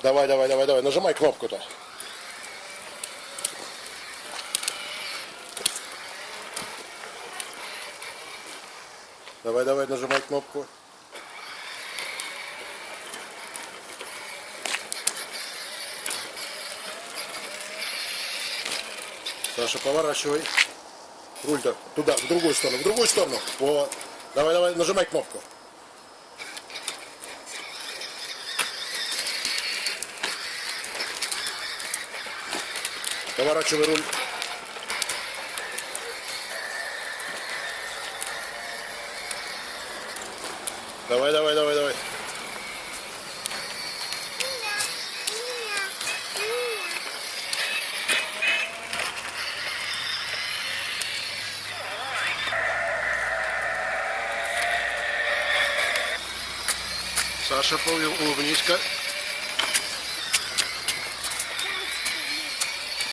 Давай, давай, давай, давай. Нажимай кнопку-то. Давай, давай, нажимай кнопку. Саша, поворачивай. Руль-то туда, в другую сторону, в другую сторону. Вот. Давай, давай, нажимай кнопку. Поворачивай руль. Давай, давай, давай, давай. Саша, улыбнись-ка.